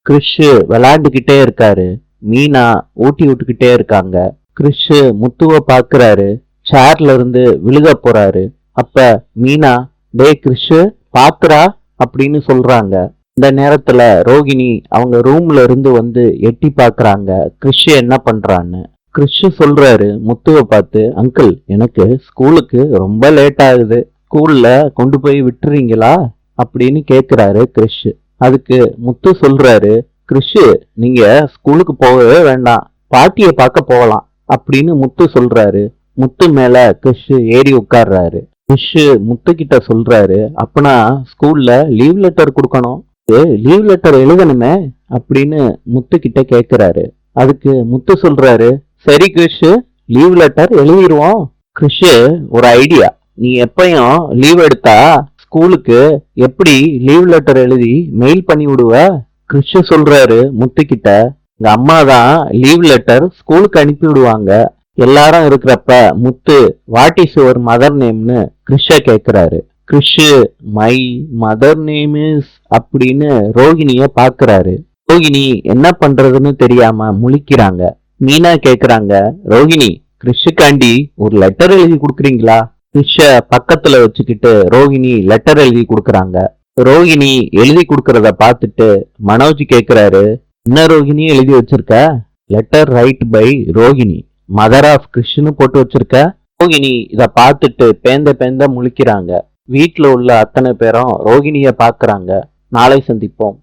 கிறிஷ் விளையாண்டுகிட்டே இருக்காரு. மீனா ஊட்டி விட்டுக்கிட்டே இருக்காங்க. கிறிஷ் முத்துவ பாக்குறாரு. சேர்ல இருந்து விழுக போறாரு. அப்ப மீனா, டே கிறிஷ், பாத்துரா அப்படின்னு சொல்றாங்க. இந்த நேரத்துல ரோகிணி அவங்க ரூம்ல இருந்து வந்து எட்டி பாக்குறாங்க கிறிஷ் என்ன பண்றான்னு. கிறிஷ் சொல்றாரு முத்துவை பார்த்து, அங்கிள் எனக்கு ஸ்கூலுக்கு ரொம்ப லேட் ஆகுது, ஸ்கூல்ல கொண்டு போய் விட்டுறீங்களா அப்படின்னு கேக்குறாரு கிறிஷ். அதுக்கு முத்து சொல்றாரு, கிறிஷ் நீங்க ஸ்கூலுக்கு போகவே வேண்டாம், பாட்டிய பார்க்க போகலாம் அப்படின்னு முத்து சொல்றாரு. முத்து மேல கிறிஷ் ஏறி உட்கார்றாரு. கிறிஷ் முத்து கிட்ட சொல்றாரு, அப்பனா ஸ்கூல்ல லீவ் லெட்டர் கொடுக்கணும், லீவ் லெட்டர் எழுதணுமே அப்படின்னு முத்து கிட்ட கேக்குறாரு. அதுக்கு முத்து சொல்றாரு, சரி கிறிஷ், லீவ் லெட்டர் எழுதிருவோம். கிறிஷ், ஒரு ஐடியா, நீ எப்பயும் லீவ் எடுத்தா ஸ்கூலுக்கு எப்படி லீவ் லெட்டர் எழுதி மெயில் பண்ணி விடுவ? கிறிஷ் சொல்றாரு முத்து கிட்ட, எங்க அம்மா தான் லீவ் லெட்டர் ஸ்கூலுக்கு அனுப்பி விடுவாங்க. எல்லாரும் இருக்கிறப்ப முத்து வாட் இஸ் யுவர் மதர் நேம்னு கிறிஷ கேக்குறாரு. Krish, my mother name is அப்படின்னு ரோகிணிய பாக்குறாரு. ரோகிணி என்ன பண்றதுன்னு தெரியாம முழிக்கிறாங்க. மீனா கேக்குறாங்க, ரோகிணி கிறிஷுக்காண்டி ஒரு லெட்டர் எழுதி கொடுக்குறீங்களா? கிறிஷ பக்கத்துல வச்சுக்கிட்டு ரோகிணி லெட்டர் எழுதி கொடுக்குறாங்க. ரோகிணி எழுதி கொடுக்கறத பார்த்துட்டு மனோஜ் கேக்குறாரு, என்ன ரோகிணி எழுதி வச்சிருக்க? Letter write by Rohini, mother of கிறிஷ்னு போட்டு வச்சிருக்க. ரோகிணி இத பார்த்துட்டு பேந்த பேந்த முழிக்கிறாங்க. வீட்டுல உள்ள அத்தனை பேரும் ரோகிணிய பாக்குறாங்க. நாளை சந்திப்போம்.